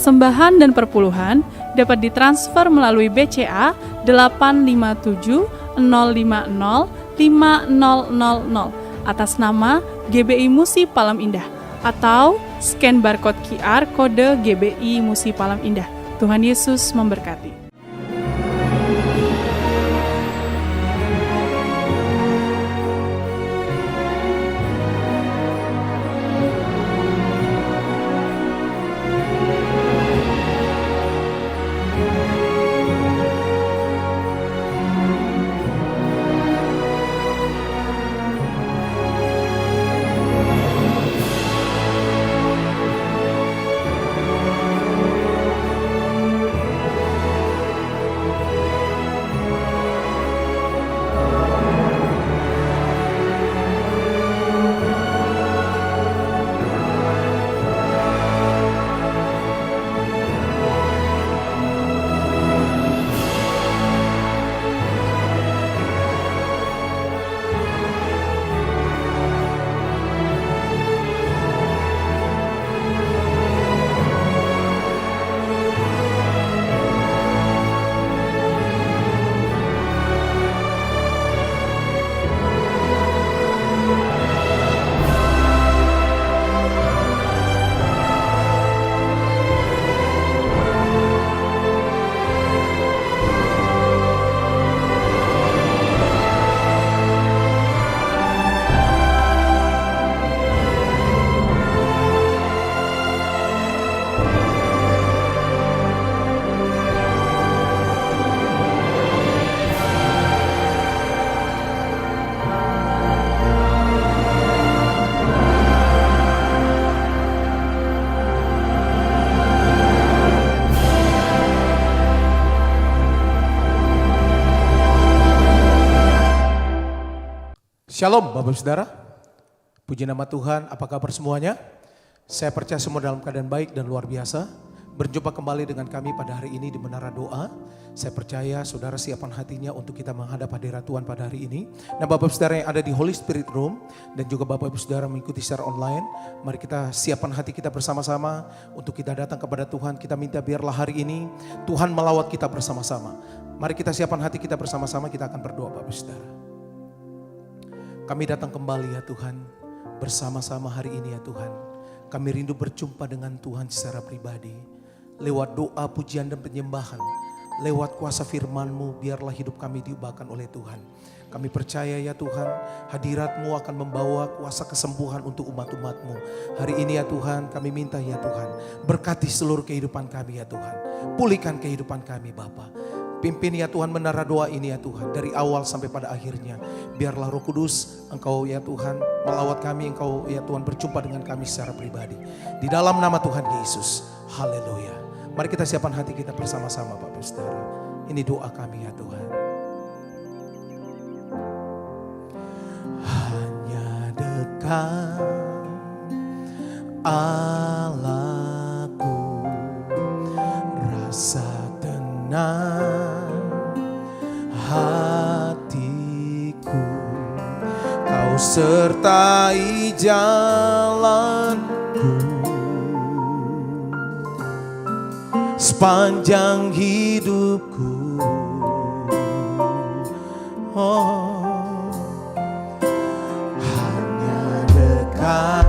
Persembahan dan perpuluhan dapat ditransfer melalui BCA 857 050 5000 atas nama GBI Musi Palam Indah atau scan barcode QR kode GBI Musi Palam Indah. Tuhan Yesus memberkati. Shalom Bapak Saudara, puji nama Tuhan, apa kabar semuanya? Saya percaya semua dalam keadaan baik dan luar biasa. Berjumpa kembali dengan kami pada hari ini di Menara Doa. Saya percaya saudara siapkan hatinya untuk kita menghadap hadirat Tuhan pada hari ini. Nah Bapak Saudara yang ada di Holy Spirit Room dan juga Bapak Ibu Saudara mengikuti secara online. Mari kita siapkan hati kita bersama-sama untuk kita datang kepada Tuhan. Kita minta biarlah hari ini Tuhan melawat kita bersama-sama. Mari kita siapkan hati kita bersama-sama, kita akan berdoa Bapak Saudara. Kami datang kembali ya Tuhan, bersama-sama hari ini ya Tuhan. Kami rindu berjumpa dengan Tuhan secara pribadi. Lewat doa, pujian dan penyembahan. Lewat kuasa firman-Mu, biarlah hidup kami diubahkan oleh Tuhan. Kami percaya ya Tuhan, hadirat-Mu akan membawa kuasa kesembuhan untuk umat-umat-Mu. Hari ini ya Tuhan, kami minta ya Tuhan, berkati seluruh kehidupan kami ya Tuhan. Pulihkan kehidupan kami Bapa. Pimpin ya Tuhan Menara Doa ini ya Tuhan, dari awal sampai pada akhirnya. Biarlah Roh Kudus Engkau ya Tuhan melawat kami, Engkau ya Tuhan berjumpa dengan kami secara pribadi. Di dalam nama Tuhan Yesus, haleluya. Mari kita siapkan hati kita bersama-sama Bapak Saudara. Ini doa kami ya Tuhan. Hanya dekat Allahku, rasa tenang hatiku, Kau sertai jalanku sepanjang hidupku. Oh, hanya dekat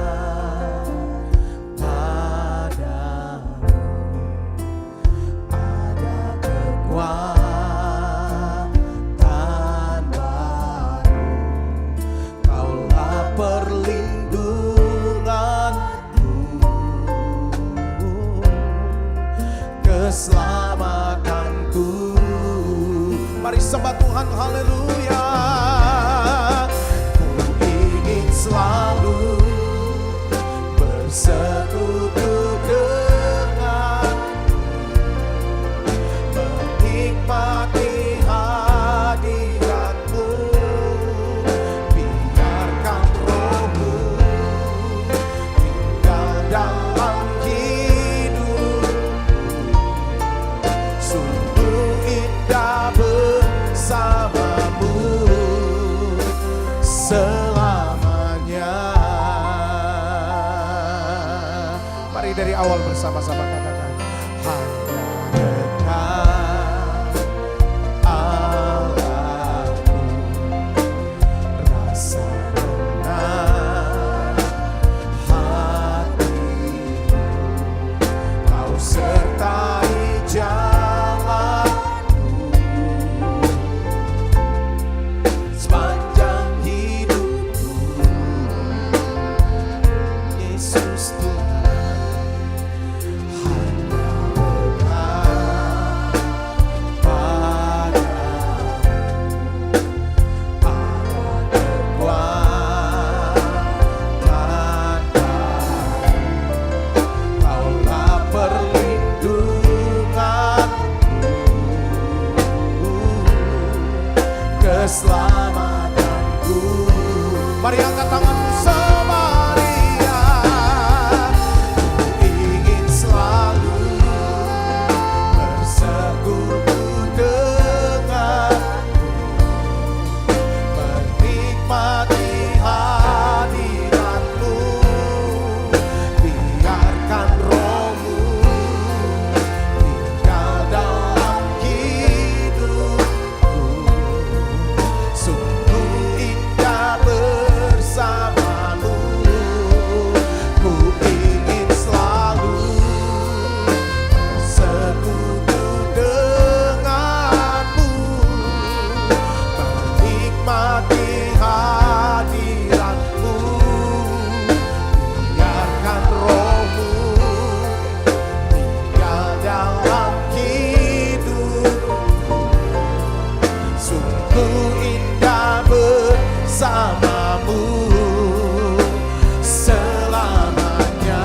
keselamatanku. Mari sembah Tuhan, haleluya. Ku ingin selalu bersekutu dengan, menikmati hadirat-Mu. Biarkan Roh-Mu tinggal dalam hidup. Sungguh indah bersama-Mu selamanya. Mari dari awal bersama-sama katakan, keselamatanku. Mari angkat tanganmu Samaria. Ku ingin selalu bersekutu denganmu, menikmati hadiratmu. Biarkan rohmu tinggal dalam hidupku. Sungguh indah bersamamu. Ku ingin selalu bersekutu denganmu, menikmati hadiratmu. Biarkan rohmu tinggal dalam hidupku. Sungguh indah bersamamu selamanya.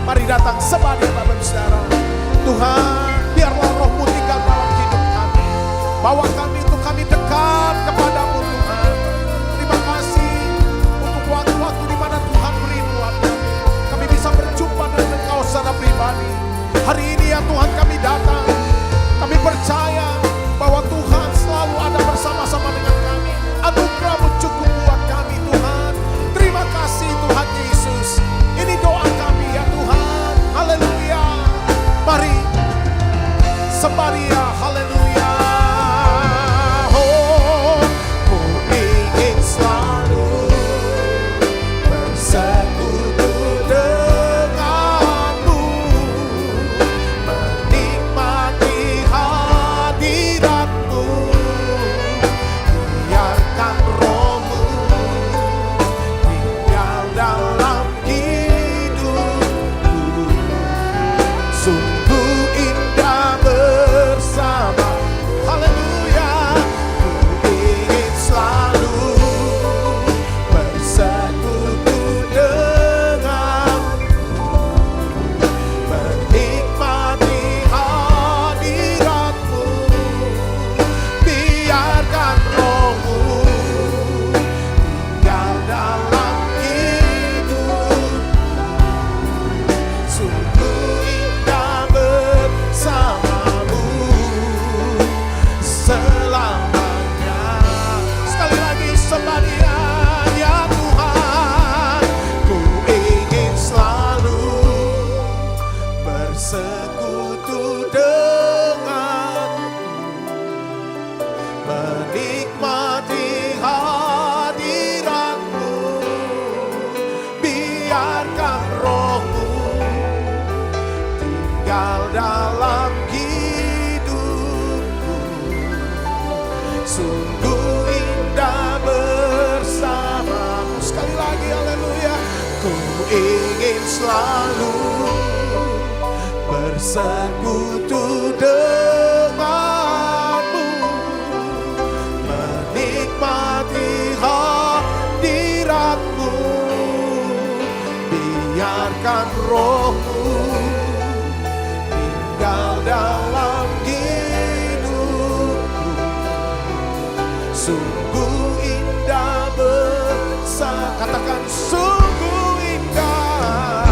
Mari datang sembah Bapak Saudara. Tuhan, biarlah rohmu tinggal dalam hidup kami. Bawa kami untuk kami dekat kepadamu Tuhan. Terima kasih untuk waktu-waktu di mana Tuhan beri buat kami. Kami bisa berjumpa dengan Engkau secara pribadi. Hari ini ya Tuhan kami datang. Kami percaya bahwa Tuhan selalu ada bersama-sama dengan kami. Anugerah-Mu cukup buat kami Tuhan. Terima kasih Tuhan Yesus. Ini doa kami ya Tuhan. Haleluya. Mari sembah Dia. Haleluya. Oh, ku ingin selalu bersekutu denganmu, menikmati hadiratmu. Biarkan rohmu tinggal dalam hidupku. Sungguh indah bersama. Haleluya. Ku ingin selalu bersekutu denganmu, menikmati hadiratmu. Biarkan rohmu tinggal dalam hidupku. Sungguh indah bersamamu selamanya. Sekali lagi sembah Dia ya Tuhan. Ku ingin selalu bersekutu denganmu, menikmati hadiratmu. Biarkan rohmu tinggal dalam hidupku. Sungguh indah bersamamu. Sekali lagi haleluya. Ku ingin selalu bersekutu denganmu, menikmati hadiratmu. Biarkan rohmu tinggal dalam hidupku. Sungguh indah bersama. Katakan sungguh indah.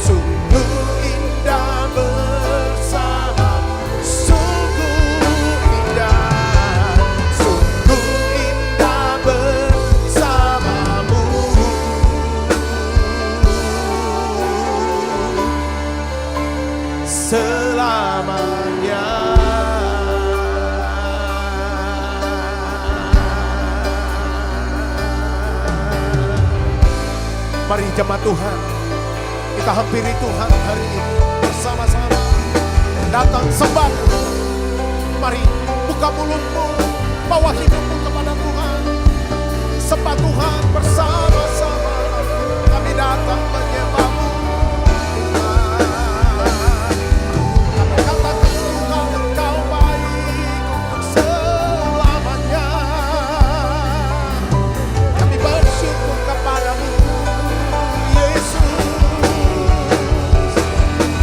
Sungguh indah bersama. Sungguh indah. Sungguh indah bersamamu. selamanya. Mari jemaat Tuhan, kita hampiri Tuhan hari ini bersama-sama. Datang sembah. Mari buka mulutmu, bawa hidupmu kepada Tuhan. Sembah Tuhan bersama-sama. Kami datang menyembah-Mu. Kami katakan Tuhan, Engkau baik untuk selamanya. Kami bersyukur kepada-Mu, Yesus.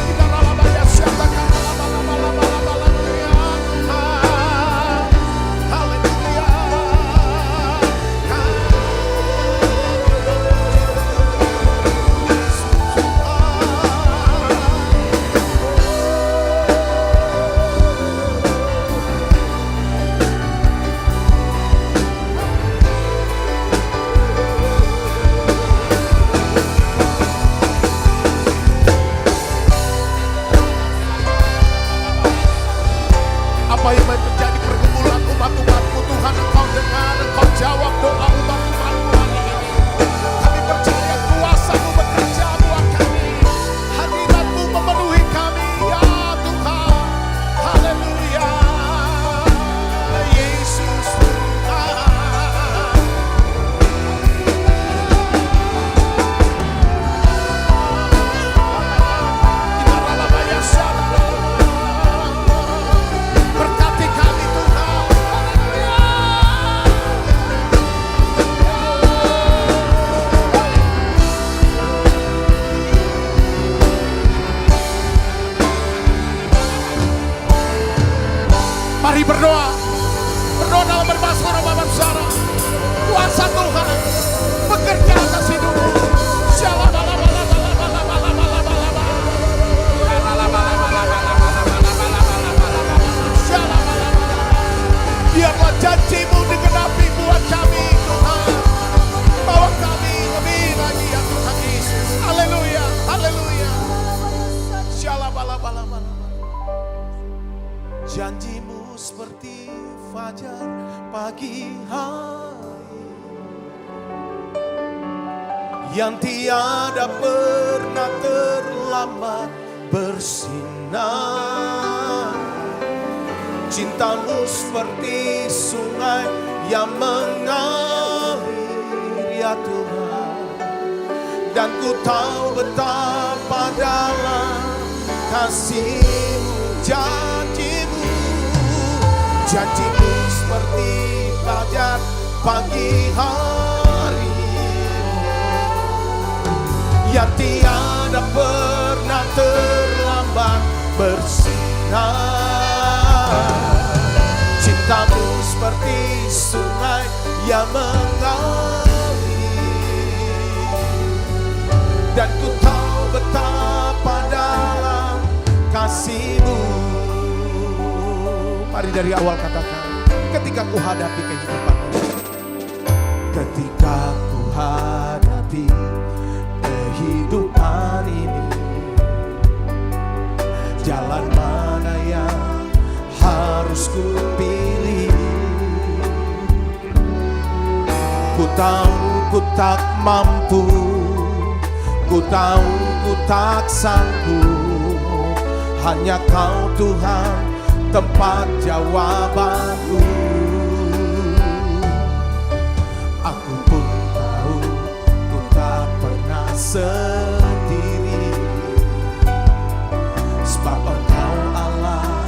Kita lalabaya siapkan lalabaya. Haleluya. Apa yang menjadi pergumulan umat-umat-Mu Tuhan, Engkau dengar, Engkau jawab doa umat-umat-Mu hari ini. Kami percaya kuasa-Mu bekerja buat kami, hadirat-Mu memenuhi kami, ya Tuhan. Haleluya, Yesus Tuhan. Kita lalabaya syarabaya. Berkati kami Tuhan. Mari berdoa. Berdoa dalam berbahasa Romawi Sara. Kuasa Tuhan bekerja atas hidupmu. Biarlah janji-Mu digenapi buat kami Tuhan. Bawa kami lebih lagi ya Tuhan Yesus. Haleluya, haleluya. Syalabalabala. Janji-Mu seperti fajar pagi hari yang tiada pernah terlambat bersinar. Cinta-Mu seperti sungai yang mengalir ya Tuhan. Dan ku tahu betapa dalam kasih-Mu, janji-Mu. Janji-Mu seperti fajar pagi hari yang tiada pernah terlambat bersinar. Cinta-Mu seperti sungai yang mengalir, dan ku tahu betapa dalam kasih-Mu. Mari dari awal katakan, ketika ku hadapi kehidupan, ketika ku hadapi kehidupan ini, jalan mana yang harus ku pilih? Ku tahu ku tak mampu, ku tahu ku tak sanggup. Hanya Kau Tuhan tempat jawabanku. Aku pun tahu ku tak pernah sendiri, sebab Engkau Allah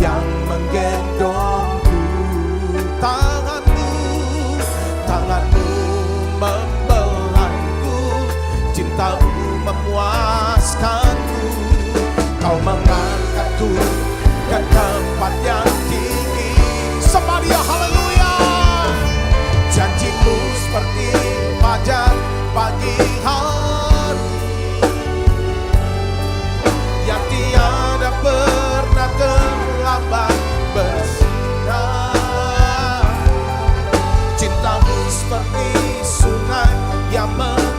yang menggendongku. Tangan-Mu membelaiku, cinta-Mu memuaskanku. Kau mengangkatku ke tempat yang tinggi. Somebody haleluya. Janji-Mu seperti fajar pagi hari yang tiada pernah terlambat bersinar. Cinta-Mu seperti sungai yang mengalir,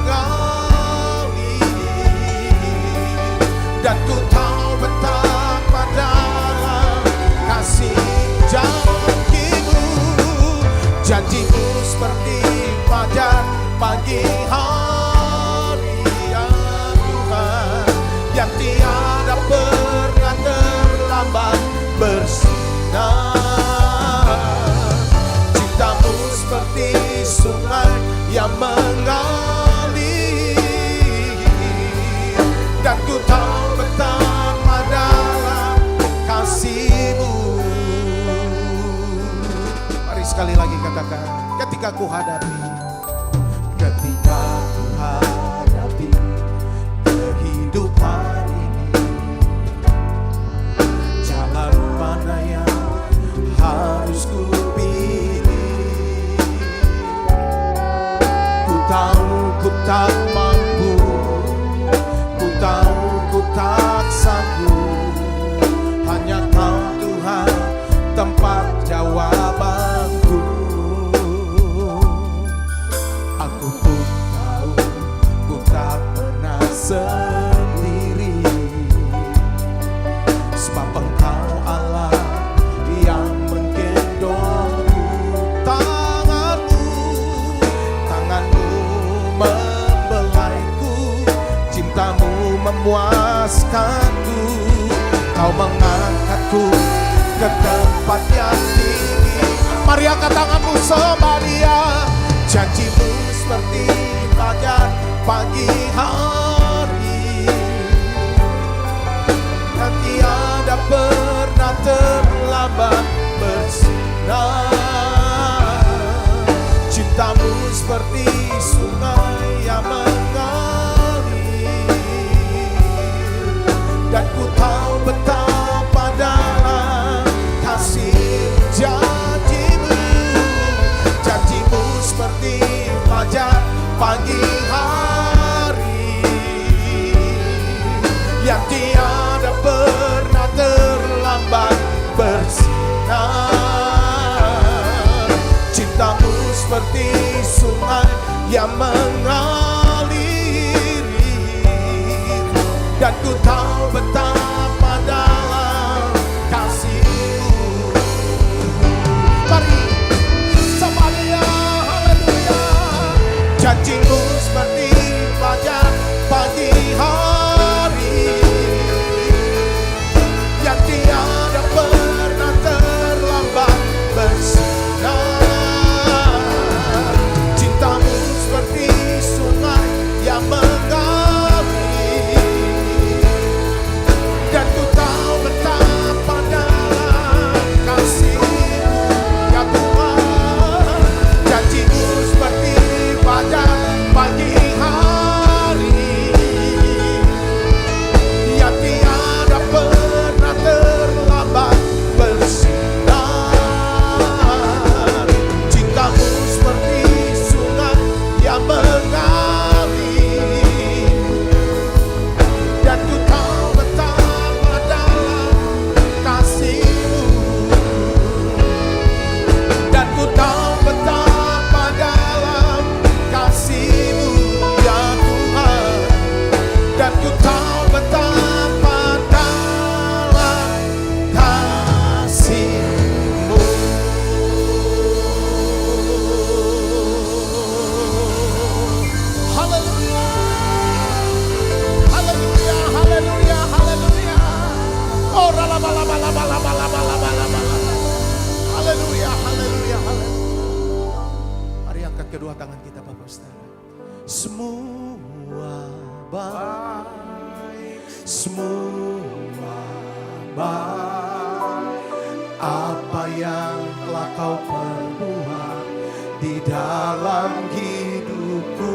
mengalir, dan ku tahu betapa dalam kasih-Mu. Mari sekali lagi katakan, ketika ku hadapi kehidupan ini, jalan mana yang harus ku pilih. Ku tahu ku tak mampu, ku tahu ku tak sanggup, hanya Kau Tuhan tempat jawabanku. Aku pun tahu ku tak pernah sendiri, sebab Engkau Allah yang menggendongku. Tanganmu membelaiku, cintamu memuaskanku. Kau mengangkatku ke tempat yang tinggi. Mari angkat tanganmu sembah Dia. Janji-Mu seperti fajar pagi hari, dan tiada pernah terlambat bersinar. Cinta-Mu seperti sungai yang mengalir, dan ku tahu betapa dalam kasih janji-Mu. Janji-Mu seperti fajar pagi hari, yang tiada pernah terlambat bersinar. Cinta-Mu seperti sungai yang mengalir, dan ku tahu betapa dalam kasih-Mu. Mari sembah Dia, haleluya. Janji-Mu seperti fajar pagi hari, yang tiada pernah terlambat bersinar. Cinta-Mu seperti sungai yang mengalir, dan ku tahu betapa dalam kasih-Mu, ya Tuhan. Janji-Mu seperti fajar pagi hari, yang tiada pernah terlambat bersinar. Cinta-Mu seperti sungai yang mengalir, dan ku tahu betapa dalam kasih-Mu, dan ku tahu betapa dalam kasih-Mu, ya Tuhan. Dan ku tahu betapa dalam kasih-Mu. Haleluya, haleluya, haleluya, haleluya. Oh, ralabalabalabalabalabalabala. Haleluya, haleluya, haleluya. Mari angkat kedua tangan kita, Bapak Saudara. Semua baik, semua baik, apa yang telah Kau perbuat di dalam hidupku.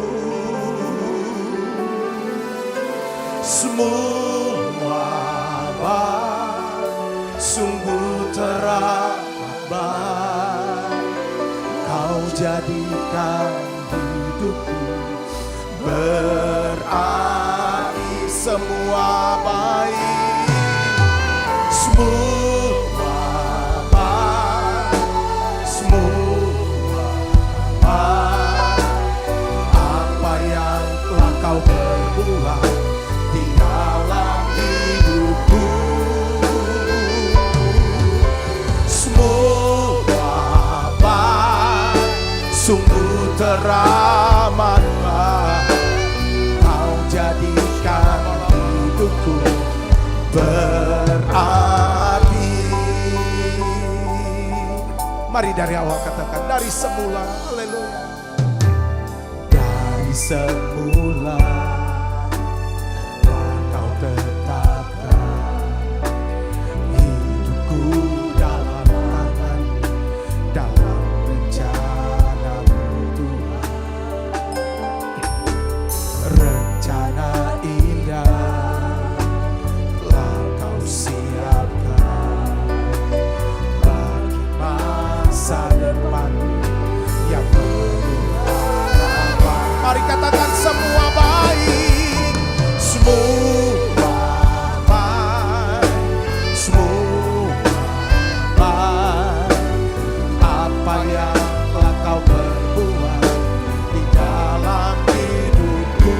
Semua baik, sungguh teramat baik. Kau jadikan hidupku berarti semua baik. Semua baik, semua baik, apa yang telah Kau perbuat di dalam hidupku. Semua baik, sungguh teramat baik. Kau jadikan hidupku berarti. Mari dari awal katakan, dari semula, haleluya. semula telah Kau tetapkan hidupku dalam tangan, dalam rencana-Mu Tuhan. Rencana indah telah Kau siapkan bagi masa depan yang penuh harapan. Mari katakan semua baik, semua baik, semua baik. Apa yang telah Kau perbuat di dalam hidupku,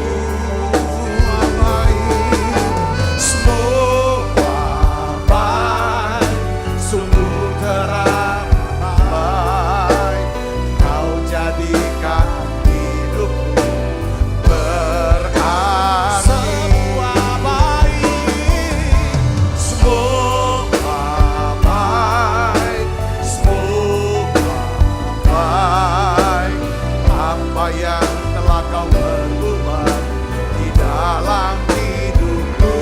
semua baik, semua baik, sungguh teramat. Kau jadikan hidupku berarti. Semua baik, semua baik, semua baik. Apa yang telah Kau perbuat di dalam hidupku,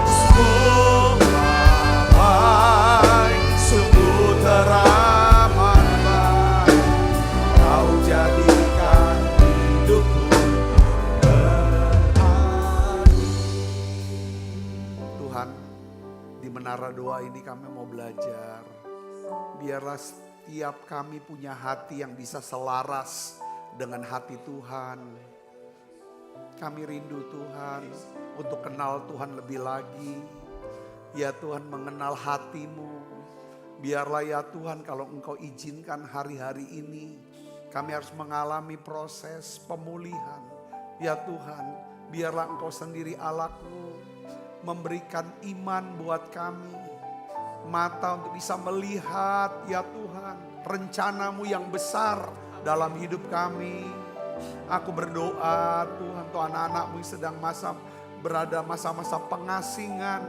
semua baik, sungguh teramat baik. Kau jadikan hidupku berarti. Tuhan, di menara doa ini kami mau belajar. Biarlah setiap kami punya hati yang bisa selaras dengan hati Tuhan. Kami rindu Tuhan untuk kenal Tuhan lebih lagi. Ya Tuhan, mengenal hati-Mu. Biarlah ya Tuhan, kalau Engkau izinkan hari-hari ini kami harus mengalami proses pemulihan. Ya Tuhan, biarlah Engkau sendiri Allahku memberikan iman buat kami. Mata untuk bisa melihat ya Tuhan rencana-Mu yang besar dalam hidup kami. Aku berdoa Tuhan untuk anak-anak-Mu yang sedang berada masa-masa pengasingan,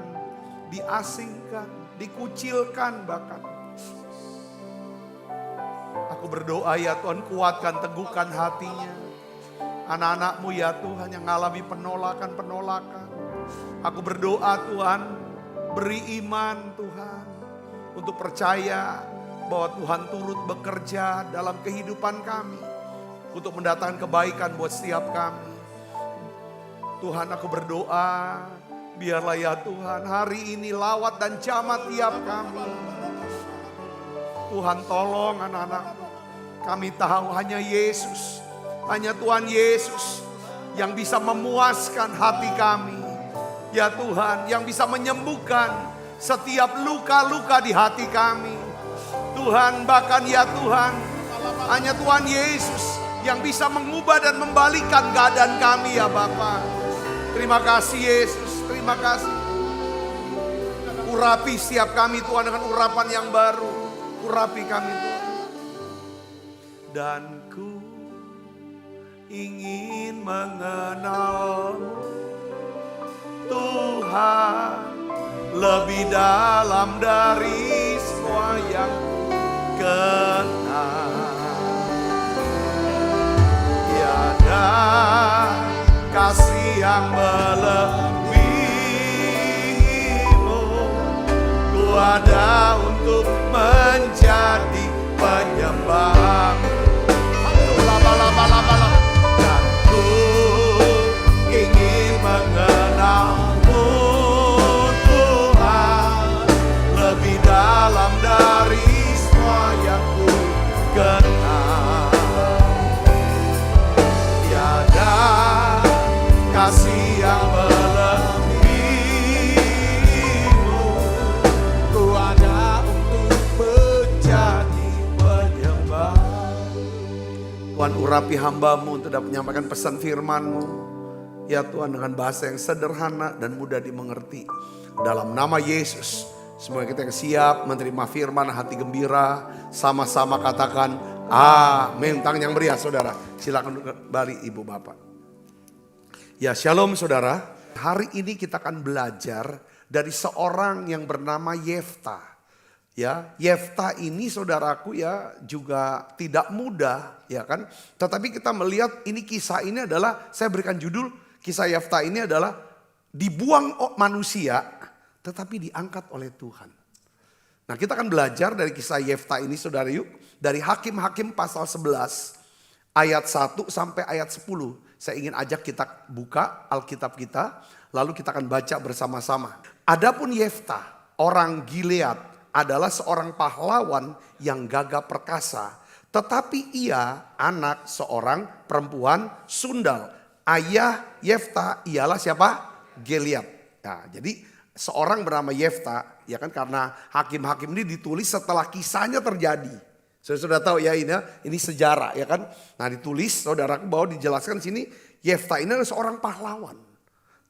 diasingkan, dikucilkan bahkan. Aku berdoa ya Tuhan, kuatkan, teguhkan hatinya. Anak-anak-Mu ya Tuhan yang mengalami penolakan-penolakan. Aku berdoa Tuhan, beri iman Tuhan untuk percaya bahwa Tuhan turut bekerja dalam kehidupan kami untuk mendatangkan kebaikan buat setiap kami. Tuhan, aku berdoa biarlah ya Tuhan hari ini lawat dan jamah tiap kami. Tuhan tolong anak-anak. Kami tahu hanya Yesus, hanya Tuhan Yesus yang bisa memuaskan hati kami. Ya Tuhan, yang bisa menyembuhkan setiap luka-luka di hati kami. Tuhan, bahkan ya Tuhan, hanya Tuhan Yesus yang bisa mengubah dan membalikkan keadaan kami ya Bapa. Terima kasih Yesus, terima kasih. Urapi setiap kami Tuhan dengan urapan yang baru. Urapi kami Tuhan. Dan ku ingin mengenal-Mu Tuhan lebih dalam dari semua yang kenal. Tiada kasih yang melebihi-Mu. Ku ada untuk menjadi penyembah. Dan ku ingin mengenal-Mu Tuhan lebih dalam dari semua yang ku kenal. Tiada kasih yang melebihi-Mu. Ku ada untuk menjadi penyembah. Tuhan, urapi hamba-Mu untuk dapat menyampaikan pesan firman-Mu. Ya Tuhan, dengan bahasa yang sederhana dan mudah dimengerti. Dalam nama Yesus, semua kita yang siap menerima firman, hati gembira, sama-sama katakan amin. Tangan yang meriah saudara, silakan kembali ibu bapak. Ya shalom saudara, hari ini kita akan belajar dari seorang yang bernama Yefta. Ya, Yefta ini saudaraku ya juga tidak mudah, ya kan? Tetapi kita melihat ini kisah ini adalah, saya berikan judul kisah Yefta ini adalah dibuang manusia tetapi diangkat oleh Tuhan. Nah, kita akan belajar dari kisah Yefta ini saudara yuk, dari Hakim-Hakim pasal 11 ayat 1 sampai ayat 10. Saya ingin ajak kita buka Alkitab kita, lalu kita akan baca bersama-sama. Adapun Yefta, orang Gilead, adalah seorang pahlawan yang gagah perkasa. Tetapi ia anak seorang perempuan sundal. Ayah Yefta ialah siapa? Gilead. Nah, jadi seorang bernama Yefta, ya kan, karena Hakim-Hakim ini ditulis setelah kisahnya terjadi. Saya sudah tahu ya ini sejarah, ya kan. Nah, ditulis saudaraku bahwa dijelaskan sini Yefta ini adalah seorang pahlawan.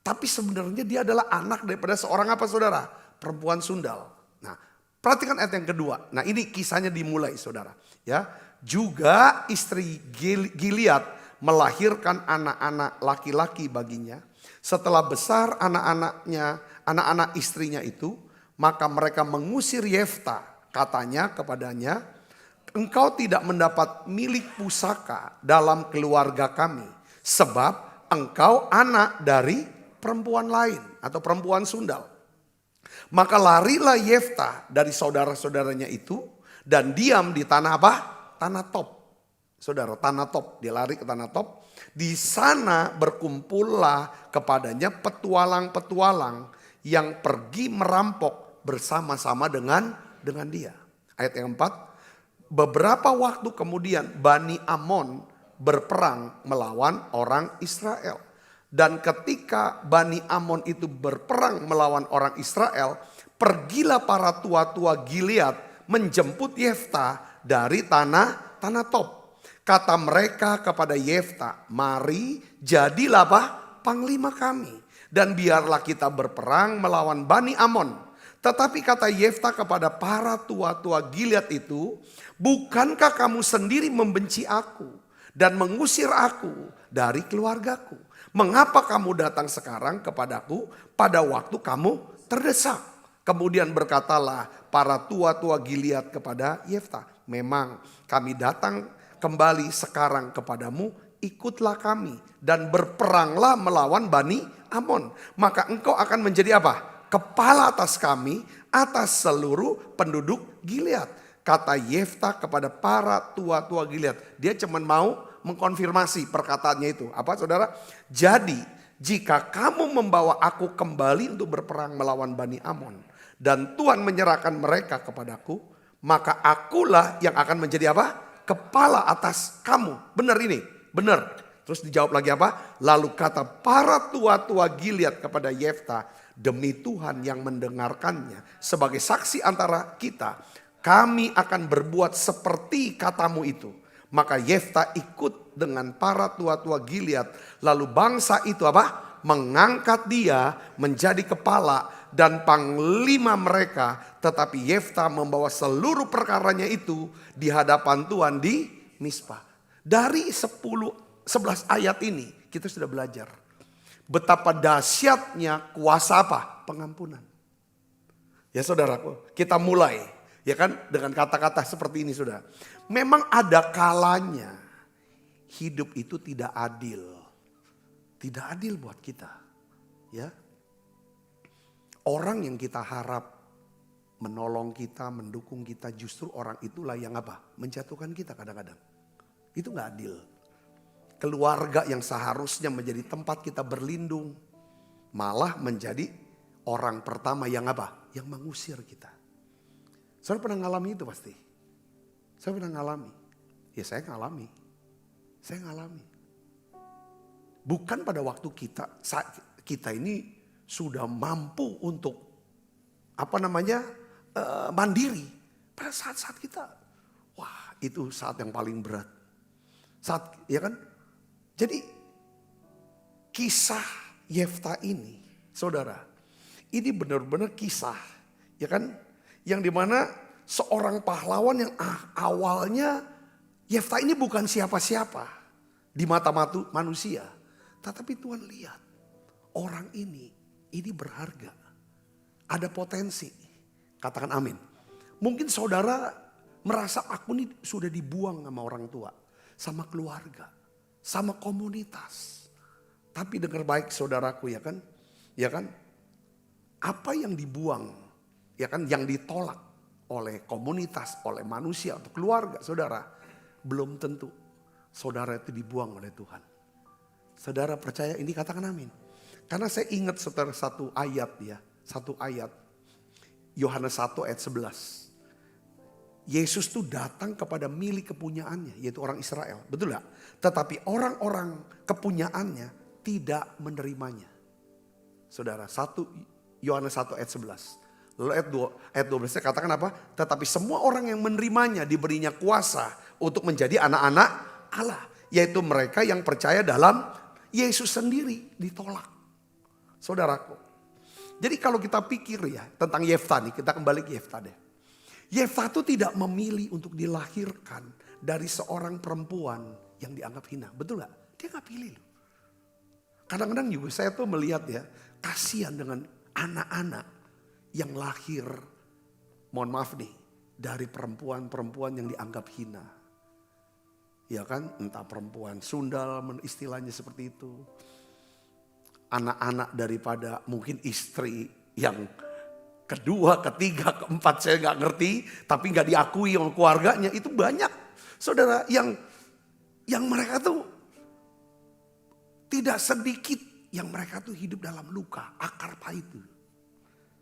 Tapi sebenarnya dia adalah anak daripada seorang apa saudara? Perempuan sundal. Nah, perhatikan ayat yang kedua. Nah, ini kisahnya dimulai saudara. Ya, juga istri Gilead melahirkan anak-anak laki-laki baginya. Setelah besar anak-anak istrinya itu, maka mereka mengusir Yefta. Katanya kepadanya, engkau tidak mendapat milik pusaka dalam keluarga kami, sebab engkau anak dari perempuan lain atau perempuan sundal. Maka larilah Yefta dari saudara-saudaranya itu dan diam di tanah apa? Tanah Top. Saudara, tanah Top. Dia lari ke tanah Top. Di sana berkumpullah kepadanya petualang-petualang yang pergi merampok bersama-sama dengan dia. Ayat yang 4. Beberapa waktu kemudian Bani Amon berperang melawan orang Israel. Dan ketika Bani Amon itu berperang melawan orang Israel, pergilah para tua-tua Gilead menjemput Yefta dari tanah Top. Kata mereka kepada Yefta, mari jadilah apa? Panglima kami. Dan biarlah kita berperang melawan Bani Amon. Tetapi kata Yefta kepada para tua-tua Gilead itu, bukankah kamu sendiri membenci aku dan mengusir aku dari keluargaku? Mengapa kamu datang sekarang kepadaku pada waktu kamu terdesak? Kemudian berkatalah para tua-tua Gilead kepada Yefta, memang kami datang kembali sekarang kepadamu, ikutlah kami dan berperanglah melawan Bani Amon. Maka engkau akan menjadi apa? Kepala atas kami, atas seluruh penduduk Gilead. Kata Yefta kepada para tua-tua Gilead. Dia cuma mau mengkonfirmasi perkataannya itu. Apa saudara? Jadi jika kamu membawa aku kembali untuk berperang melawan Bani Amon, dan Tuhan menyerahkan mereka kepadaku, maka akulah yang akan menjadi apa? Kepala atas kamu. Benar ini? Benar. Terus dijawab lagi apa? Lalu kata para tua-tua Gilead kepada Yefta, demi Tuhan yang mendengarkannya sebagai saksi antara kita, kami akan berbuat seperti katamu itu. Maka Yefta ikut dengan para tua-tua Gilead. Lalu bangsa itu apa? Mengangkat dia menjadi kepala dan panglima mereka. Tetapi Yefta membawa seluruh perkaranya itu di hadapan Tuhan di Mispa. Dari 11 ayat ini kita sudah belajar betapa dahsyatnya kuasa apa? Pengampunan. Ya saudaraku, kita mulai ya kan dengan kata-kata seperti ini sudah. Memang ada kalanya hidup itu tidak adil. Tidak adil buat kita. Ya. Orang yang kita harap menolong kita, mendukung kita, justru orang itulah yang apa? Menjatuhkan kita kadang-kadang. Itu gak adil. Keluarga yang seharusnya menjadi tempat kita berlindung, malah menjadi orang pertama yang apa? Yang mengusir kita. Saya pernah ngalami itu pasti. Saya pernah ngalami. Ya saya ngalami. Saya ngalami. Bukan pada waktu kita ini sudah mampu untuk mandiri. Pada saat-saat kita, wah itu saat yang paling berat. Saat, ya kan? Jadi kisah Yefta ini, saudara, ini benar-benar kisah, ya kan? Yang dimana seorang pahlawan yang awalnya Yefta ini bukan siapa-siapa di mata manusia, tetapi Tuhan lihat orang ini berharga, ada potensi. Katakan amin. Mungkin saudara merasa aku nih sudah dibuang sama orang tua, sama keluarga, sama komunitas. Tapi dengar baik saudaraku ya kan? Ya kan? Apa yang dibuang, ya kan, yang ditolak oleh komunitas, oleh manusia atau keluarga saudara, belum tentu saudara itu dibuang oleh Tuhan. Saudara percaya ini, katakan amin. Karena saya ingat saudara satu ayat ya, satu ayat Yohanes 1 ayat 11. Yesus tuh datang kepada milik kepunyaannya, yaitu orang Israel, betul gak? Tetapi orang-orang kepunyaannya tidak menerimanya. Saudara, Yohanes 1 ayat 11. Lalu ayat 12 saya katakan apa? Tetapi semua orang yang menerimanya diberinya kuasa untuk menjadi anak-anak Allah. Yaitu mereka yang percaya dalam Yesus sendiri. Ditolak. Saudaraku. Jadi kalau kita pikir ya tentang Yefta nih, kita kembali ke Yefta deh. Yefta itu tidak memilih untuk dilahirkan dari seorang perempuan yang dianggap hina. Betul gak? Dia gak pilih loh. Kadang-kadang juga saya tuh melihat ya, kasihan dengan anak-anak yang lahir, mohon maaf nih, dari perempuan-perempuan yang dianggap hina. Ya kan, entah perempuan sundal, istilahnya seperti itu. Anak-anak daripada mungkin istri yang kedua, ketiga, keempat saya gak ngerti, tapi gak diakui oleh keluarganya, itu banyak. Saudara, yang mereka tuh tidak sedikit yang mereka tuh hidup dalam luka, akar pahit itu.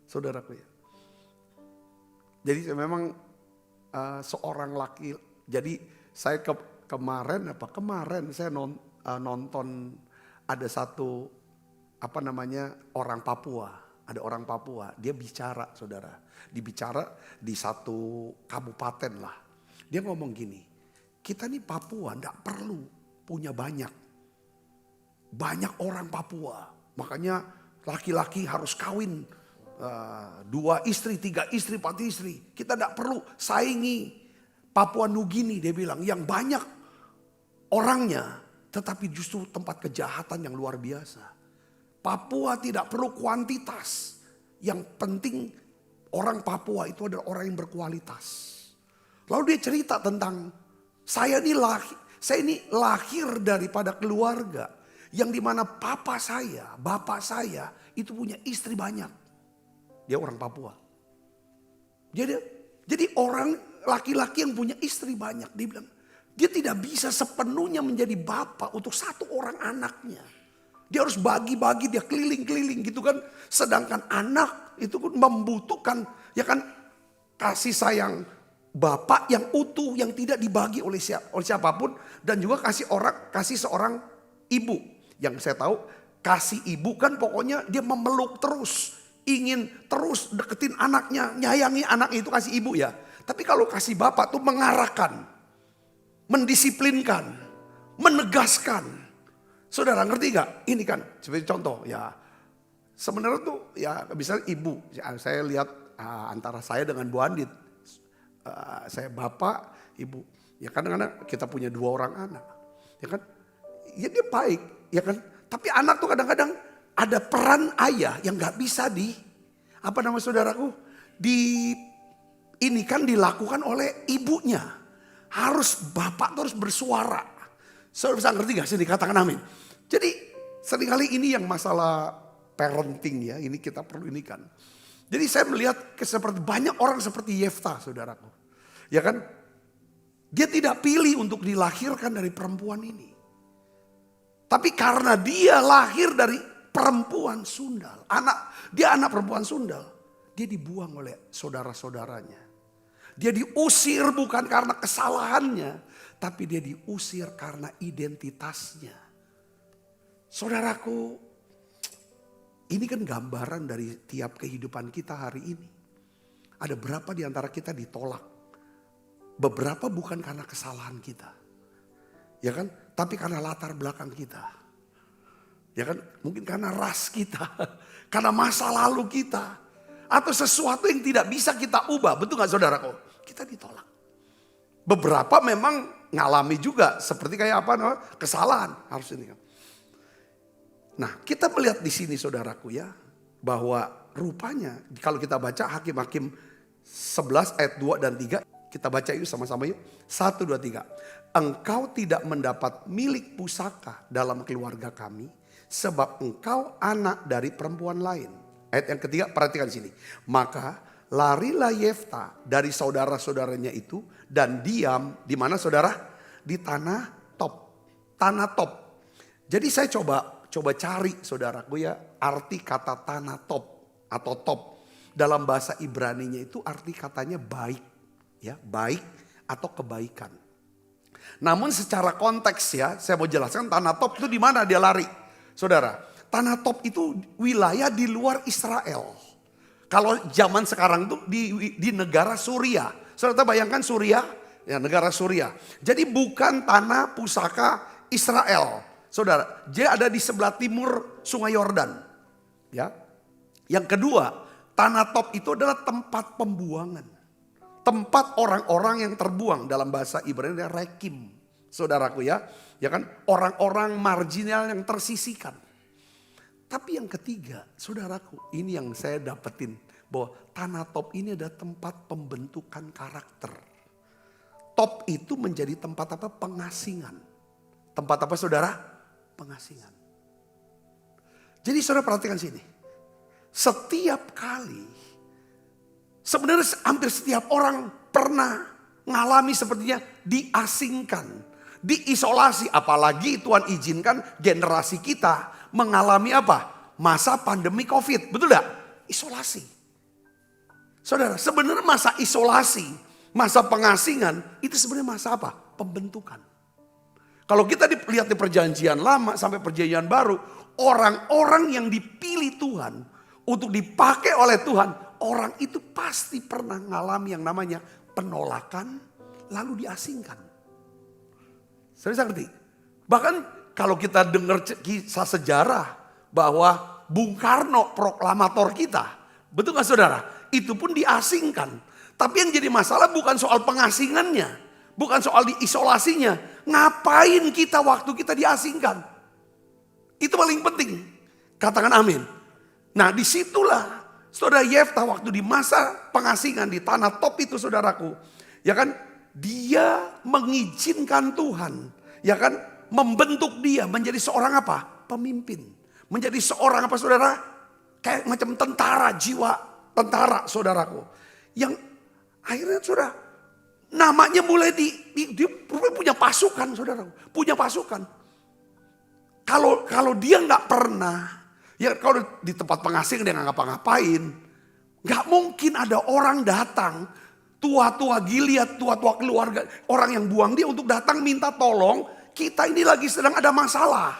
Saudaraku ya. Jadi memang seorang laki, jadi saya kemarin saya nonton ada satu orang Papua. Ada orang Papua, dia bicara saudara. Dibicara di satu kabupaten lah. Dia ngomong gini, kita nih Papua gak perlu punya banyak orang Papua. Makanya laki-laki harus kawin 2 istri, 3 istri, 4 istri. Kita gak perlu saingi Papua Nugini, dia bilang, yang banyak orangnya. Tetapi justru tempat kejahatan yang luar biasa. Papua tidak perlu kuantitas. Yang penting orang Papua itu adalah orang yang berkualitas. Lalu dia cerita tentang saya ini lahir daripada keluarga yang dimana bapak saya itu punya istri banyak. Dia orang Papua. Jadi orang laki-laki yang punya istri banyak, dia bilang dia tidak bisa sepenuhnya menjadi bapak untuk satu orang anaknya. Dia harus bagi-bagi, dia keliling-keliling gitu kan. Sedangkan anak itu pun membutuhkan ya kan kasih sayang bapak yang utuh, yang tidak dibagi oleh siapapun. Dan juga kasih seorang ibu. Yang saya tahu kasih ibu kan pokoknya dia memeluk terus. Ingin terus deketin anaknya, nyayangi anaknya, itu kasih ibu ya. Tapi kalau kasih bapak tuh mengarahkan, mendisiplinkan, menegaskan. Saudara ngerti gak? Ini kan seperti contoh ya. Sebenarnya tuh ya misalnya ibu. Saya lihat antara saya dengan Bu Andit. Saya bapak, ibu. Ya kadang-kadang kita punya 2 orang anak. Ya kan? Ya dia baik. Ya kan? Tapi anak tuh kadang-kadang ada peran ayah yang gak bisa saudaraku? Ini kan dilakukan oleh ibunya. Bapak terus bersuara. Saudara bisa ngerti gak sih? Dikatakan amin. Jadi seringkali ini yang masalah parenting ya. Ini kita perlu ini kan. Jadi saya melihat seperti banyak orang seperti Yefta saudaraku. Ya kan? Dia tidak pilih untuk dilahirkan dari perempuan ini. Tapi karena dia lahir dari perempuan sundal. Dia anak perempuan sundal. Dia dibuang oleh saudara-saudaranya. Dia diusir bukan karena kesalahannya. Tapi dia diusir karena identitasnya. Saudaraku, ini kan gambaran dari tiap kehidupan kita hari ini. Ada berapa di antara kita ditolak. Beberapa bukan karena kesalahan kita. Ya kan? Tapi karena latar belakang kita. Ya kan? Mungkin karena ras kita. Karena masa lalu kita. Atau sesuatu yang tidak bisa kita ubah. Betul gak saudaraku? Kita ditolak. Beberapa memang ngalami juga. Seperti kayak kesalahan. Harus ini kan. Nah kita melihat di sini saudaraku ya. Bahwa rupanya kalau kita baca Hakim-Hakim 11 ayat 2 dan 3. Kita baca yuk sama-sama yuk. 1, 2, 3. Engkau tidak mendapat milik pusaka dalam keluarga kami, sebab engkau anak dari perempuan lain. Ayat yang ketiga, perhatikan sini. Maka larilah Yefta dari saudara-saudaranya itu dan diam di mana saudara? Di tanah Top. Tanah Top. Jadi saya coba cari saudaraku ya, arti kata tanah Top atau Top. Dalam bahasa Ibraninya itu arti katanya baik, ya, baik atau kebaikan. Namun secara konteks ya, saya mau jelaskan tanah Top itu di mana dia lari. Saudara, tanah Top itu wilayah di luar Israel. Kalau zaman sekarang tuh di negara Suria. Saudara bayangkan Suria, ya negara Suria. Jadi bukan tanah pusaka Israel. Saudara, dia ada di sebelah timur Sungai Yordan. Ya. Yang kedua, tanah Top itu adalah tempat pembuangan. Tempat orang-orang yang terbuang, dalam bahasa Ibrani adalah rekim. Saudaraku ya, ya kan, orang-orang marginal yang tersisihkan. Tapi yang ketiga, saudaraku, ini yang saya dapetin, bahwa tanah Top ini adalah tempat pembentukan karakter. Top itu menjadi tempat apa? Pengasingan. Tempat apa saudara? Pengasingan. Jadi saudara perhatikan sini. Setiap kali, sebenarnya hampir setiap orang pernah ngalami sepertinya diasingkan, diisolasi. Apalagi Tuhan izinkan generasi kita mengalami apa? Masa pandemi COVID, betul tidak? Isolasi. Saudara, sebenarnya masa isolasi, masa pengasingan, itu sebenarnya masa apa? Pembentukan. Kalau kita lihat di perjanjian lama sampai perjanjian baru, orang-orang yang dipilih Tuhan untuk dipakai oleh Tuhan, orang itu pasti pernah mengalami yang namanya penolakan, lalu diasingkan. Saya ngerti? Bahkan kalau kita dengar kisah sejarah bahwa Bung Karno proklamator kita, betul gak saudara? Itu pun diasingkan. Tapi yang jadi masalah bukan soal pengasingannya, bukan soal diisolasinya. Ngapain kita waktu kita diasingkan? Itu paling penting. Katakan amin. Nah disitulah saudara Yefta waktu di masa pengasingan di tanah Top itu saudaraku. Ya kan, dia mengizinkan Tuhan, ya kan, membentuk dia menjadi seorang apa? Pemimpin. Menjadi seorang apa saudara? Kayak macam tentara, jiwa tentara saudaraku. Yang akhirnya saudara, namanya mulai dia punya pasukan saudaraku. Punya pasukan. Kalau dia nggak pernah, ya kalau di tempat pengasingan dia nggak ngapa-ngapain. Nggak mungkin ada orang datang, tua-tua Gilead, tua-tua keluarga, orang yang buang dia untuk datang minta tolong. Kita ini lagi sedang ada masalah.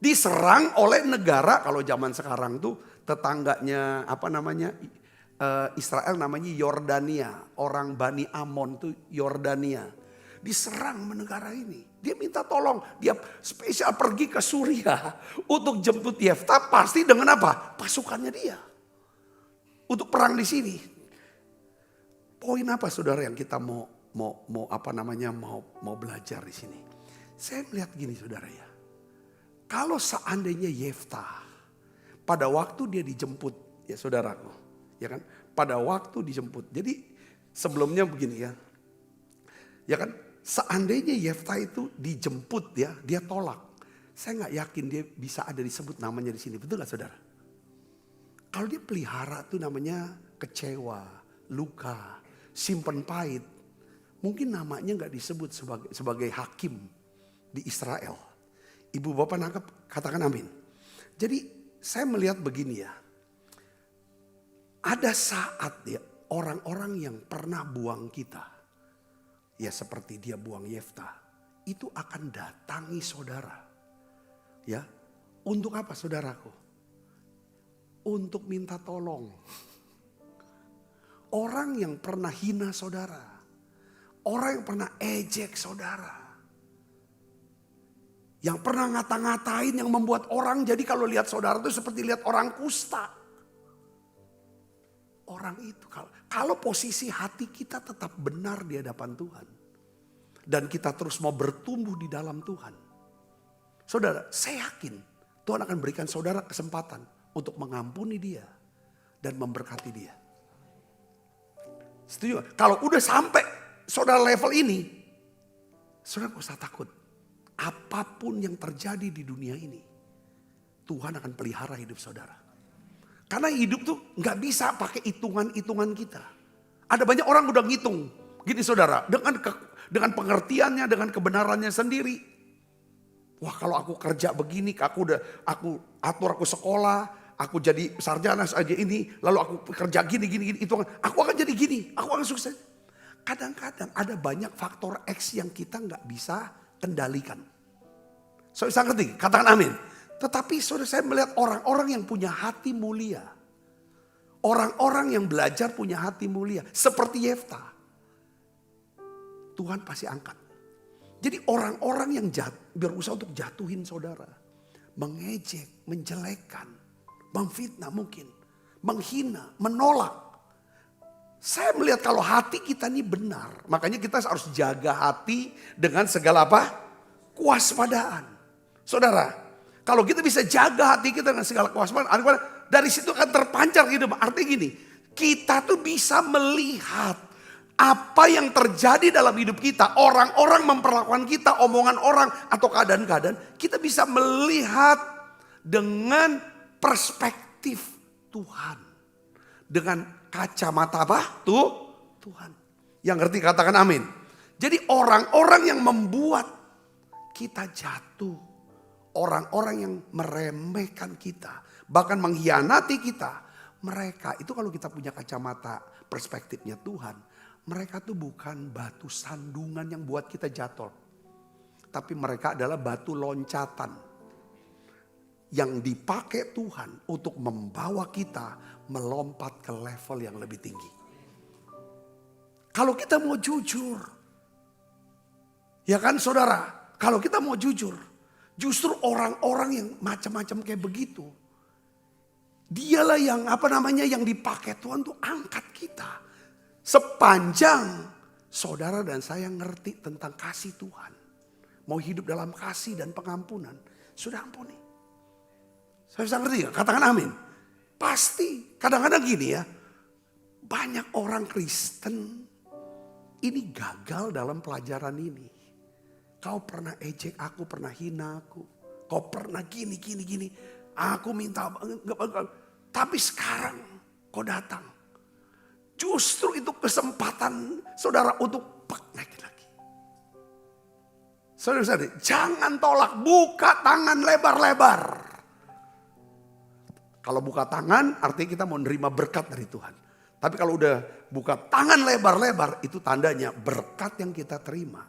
Diserang oleh negara, kalau zaman sekarang tuh tetangganya apa namanya Israel namanya Yordania. Orang Bani Amon tuh Yordania. Diserang negara ini. Dia minta tolong, dia spesial pergi ke Suria untuk jemput Yefta, pasti dengan apa? Pasukannya dia. Untuk perang di sini. Poin apa saudara yang kita mau belajar di sini? Saya melihat gini saudara ya. Kalau seandainya Yefta pada waktu dia dijemput, ya saudaraku, ya kan? Pada waktu dijemput. Jadi sebelumnya begini ya. Ya kan? Seandainya Yefta itu dijemput ya, dia tolak. Saya nggak yakin dia bisa ada disebut namanya di sini, betul nggak saudara? Kalau dia pelihara tuh namanya kecewa, luka, simpen pahit. Mungkin namanya nggak disebut sebagai hakim di Israel. Ibu bapak nangkep, katakan amin. Jadi saya melihat begini ya. Ada saat ya orang-orang yang pernah buang kita. Ya seperti dia buang Yefta. Itu akan datangi saudara. Ya. Untuk apa saudaraku? Untuk minta tolong. Orang yang pernah hina saudara. Orang yang pernah ejek saudara. Yang pernah ngata-ngatain yang membuat orang jadi kalau lihat saudara itu seperti lihat orang kusta. Orang itu kalau posisi hati kita tetap benar di hadapan Tuhan. Dan kita terus mau bertumbuh di dalam Tuhan. Saudara, saya yakin Tuhan akan berikan saudara kesempatan untuk mengampuni dia. Dan memberkati dia. Setuju? Kalau udah sampai saudara level ini, saudara gak usah takut. Apapun yang terjadi di dunia ini, Tuhan akan pelihara hidup saudara. Karena hidup tuh gak bisa pakai hitungan-hitungan kita. Ada banyak orang udah ngitung. Gini saudara, dengan pengertiannya, dengan kebenarannya sendiri. Wah, kalau aku kerja begini, aku sekolah, aku jadi sarjana saja ini, lalu aku kerja gini, itu aku akan jadi gini, aku akan sukses. Kadang-kadang ada banyak faktor X yang kita nggak bisa kendalikan. Saya ngerti, katakan amin. Tetapi saudara, saya melihat orang-orang yang punya hati mulia. Orang-orang yang belajar punya hati mulia. Seperti Yefta. Tuhan pasti angkat. Jadi orang-orang yang berusaha untuk jatuhin saudara. Mengejek, menjelekkan, memfitnah mungkin. Menghina, menolak. Saya melihat kalau hati kita ini benar. Makanya kita harus jaga hati dengan segala apa? Kewaspadaan. Saudara, kalau kita bisa jaga hati kita dengan segala kewaspadaan, dari situ akan terpancar hidup. Artinya gini, kita tuh bisa melihat apa yang terjadi dalam hidup kita. Orang-orang memperlakukan kita, omongan orang atau keadaan-keadaan. Kita bisa melihat dengan perspektif Tuhan. Dengan kacamata apa? Tuhan. Yang ngerti katakan amin. Jadi orang-orang yang membuat kita jatuh. Orang-orang yang meremehkan kita. Bahkan mengkhianati kita. Mereka itu kalau kita punya kacamata perspektifnya Tuhan. Mereka tuh bukan batu sandungan yang buat kita jatuh. Tapi mereka adalah batu loncatan. Yang dipakai Tuhan untuk membawa kita melompat ke level yang lebih tinggi. Kalau kita mau jujur. Ya kan saudara. Kalau kita mau jujur. Justru orang-orang yang macam-macam kayak begitu. Dialah yang yang dipakai Tuhan tuh angkat kita. Sepanjang saudara dan saya ngerti tentang kasih Tuhan. Mau hidup dalam kasih dan pengampunan. Sudah ampuni. Saya bisa ngerti ya? Katakan amin. Pasti. Kadang-kadang gini ya. Banyak orang Kristen ini gagal dalam pelajaran ini. Kau pernah ejek aku, pernah hina aku. Kau pernah gini. Aku minta. Tapi sekarang kau datang. Justru itu kesempatan saudara untuk naikin lagi. Saudara, jangan tolak. Buka tangan lebar-lebar. Kalau buka tangan artinya kita mau nerima berkat dari Tuhan. Tapi kalau udah buka tangan lebar-lebar itu tandanya berkat yang kita terima.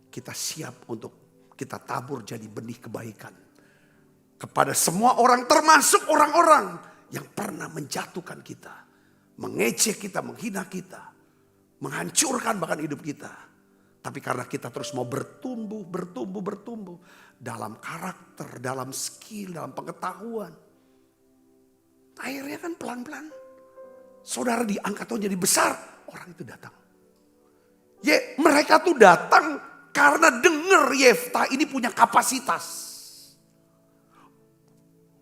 Kita siap untuk kita tabur jadi benih kebaikan. Kepada semua orang termasuk orang-orang yang pernah menjatuhkan kita. Mengejek kita, menghina kita. Menghancurkan bahkan hidup kita. Tapi karena kita terus mau bertumbuh. Dalam karakter, dalam skill, dalam pengetahuan. Akhirnya kan pelan-pelan. Saudara diangkat Tuhan jadi besar. Orang itu datang. Mereka tuh datang karena dengar Yefta ini punya kapasitas.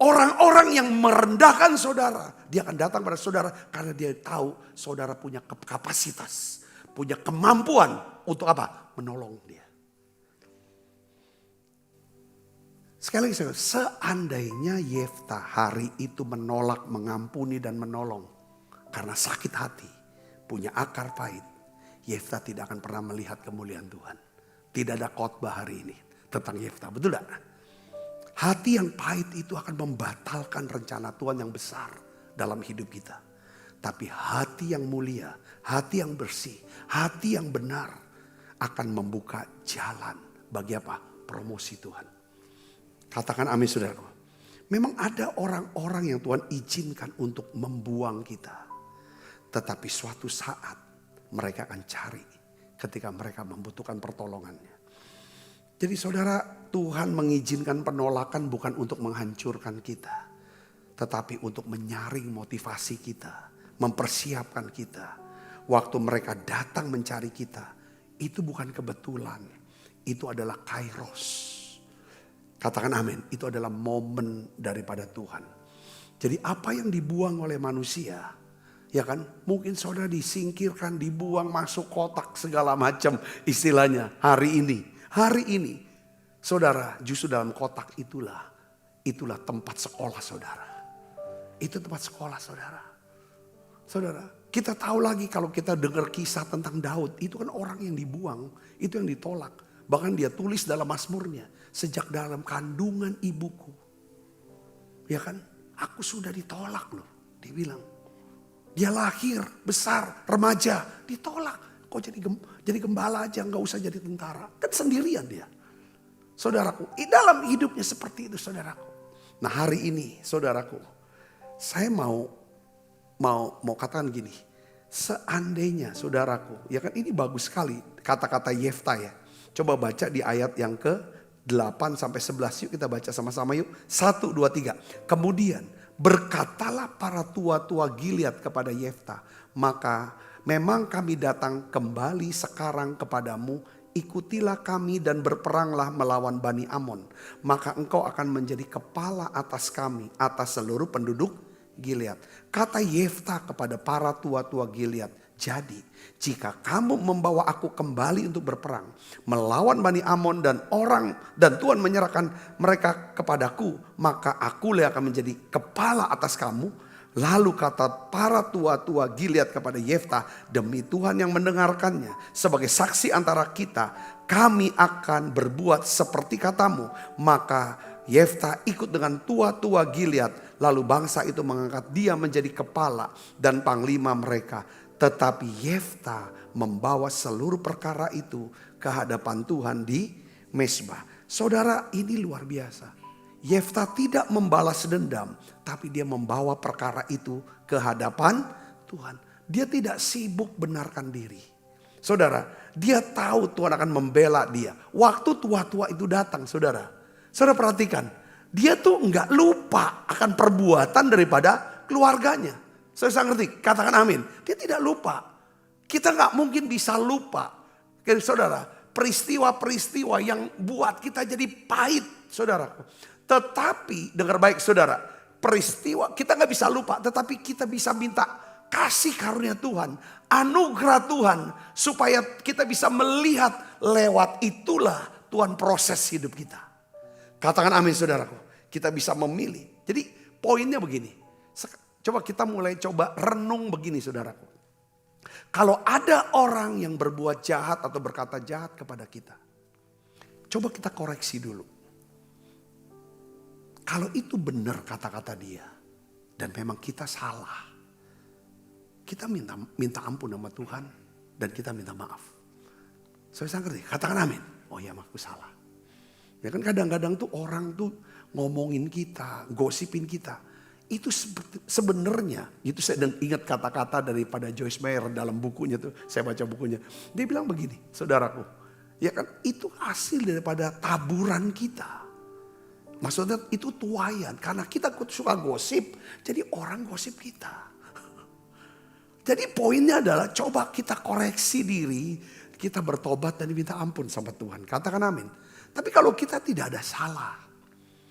Orang-orang yang merendahkan saudara. Dia akan datang pada saudara karena dia tahu saudara punya kapasitas. Punya kemampuan untuk apa? Menolong dia. Sekali lagi seandainya Yefta hari itu menolak, mengampuni dan menolong. Karena sakit hati, punya akar pahit. Yefta tidak akan pernah melihat kemuliaan Tuhan. Tidak ada khotbah hari ini tentang Yefta, betul tidak? Hati yang pahit itu akan membatalkan rencana Tuhan yang besar dalam hidup kita. Tapi hati yang mulia, hati yang bersih, hati yang benar akan membuka jalan bagi apa? Promosi Tuhan. Katakan amin saudaraku. Memang ada orang-orang yang Tuhan izinkan untuk membuang kita. Tetapi suatu saat mereka akan cari ketika mereka membutuhkan pertolongannya. Jadi saudara, Tuhan mengizinkan penolakan bukan untuk menghancurkan kita. Tetapi untuk menyaring motivasi kita. Mempersiapkan kita. Waktu mereka datang mencari kita. Itu bukan kebetulan. Itu adalah kairos. Katakan amin. Itu adalah momen daripada Tuhan. Jadi apa yang dibuang oleh manusia. Ya kan? Mungkin saudara disingkirkan, dibuang, masuk kotak segala macam istilahnya hari ini. Hari ini. Saudara, justru dalam kotak itulah tempat sekolah saudara. Itu tempat sekolah saudara. Saudara, kita tahu lagi kalau kita dengar kisah tentang Daud. Itu kan orang yang dibuang, itu yang ditolak. Bahkan dia tulis dalam Mazmurnya, sejak dalam kandungan ibuku. Ya kan, aku sudah ditolak loh. Dia bilang, dia lahir, besar, remaja, ditolak. Kok jadi gembala aja, gak usah jadi tentara. Kan sendirian dia. Saudaraku, dalam hidupnya seperti itu saudaraku. Nah hari ini saudaraku, saya mau katakan gini. Seandainya saudaraku, ya kan ini bagus sekali kata-kata Yefta ya. Coba baca di ayat yang ke-8 sampai 11, yuk kita baca sama-sama yuk. 1, 2, 3. Kemudian berkatalah para tua-tua Gilead kepada Yefta, maka memang kami datang kembali sekarang kepadamu, ikutilah kami dan berperanglah melawan Bani Amon. Maka engkau akan menjadi kepala atas kami, atas seluruh penduduk Gilead. Kata Yefta kepada para tua-tua Gilead, jadi jika kamu membawa aku kembali untuk berperang melawan Bani Amon dan Tuhan menyerahkan mereka kepadaku, maka akulah yang akan menjadi kepala atas kamu. Lalu kata para tua-tua Gilead kepada Yefta, demi Tuhan yang mendengarkannya sebagai saksi antara kita, kami akan berbuat seperti katamu. Maka Yefta ikut dengan tua-tua Gilead, lalu bangsa itu mengangkat dia menjadi kepala dan panglima mereka. Tetapi Yefta membawa seluruh perkara itu ke hadapan Tuhan di Mesbah. Saudara, ini luar biasa. Yefta tidak membalas dendam, tapi dia membawa perkara itu ke hadapan Tuhan. Dia tidak sibuk benarkan diri. Saudara, dia tahu Tuhan akan membela dia. Waktu tua-tua itu datang, saudara perhatikan, dia tuh nggak lupa akan perbuatan daripada keluarganya. Saya ngerti, katakan amin. Dia tidak lupa. Kita nggak mungkin bisa lupa, saudara, peristiwa-peristiwa yang buat kita jadi pahit, saudara. Tetapi dengar baik saudara, peristiwa kita nggak bisa lupa, tetapi kita bisa minta kasih karunia Tuhan, anugerah Tuhan, supaya kita bisa melihat lewat itulah Tuhan proses hidup kita. Katakan amin saudaraku, kita bisa memilih. Jadi poinnya begini, coba kita mulai renung begini saudaraku. Kalau ada orang yang berbuat jahat atau berkata jahat kepada kita, coba kita koreksi dulu. Kalau itu benar kata-kata dia dan memang kita salah, kita minta ampun sama Tuhan dan kita minta maaf. Saya ngerti, katakan amin. Oh ya, aku salah. Ya kan kadang-kadang tuh orang tuh ngomongin kita, gosipin kita. Itu sebenarnya, itu saya ingat kata-kata daripada Joyce Meyer dalam bukunya tuh, saya baca bukunya. Dia bilang begini, saudaraku, ya kan itu hasil daripada taburan kita. Maksudnya itu tuayan, karena kita suka gosip, jadi orang gosip kita. Jadi poinnya adalah coba kita koreksi diri, kita bertobat dan diminta ampun sama Tuhan. Katakan amin. Tapi kalau kita tidak ada salah,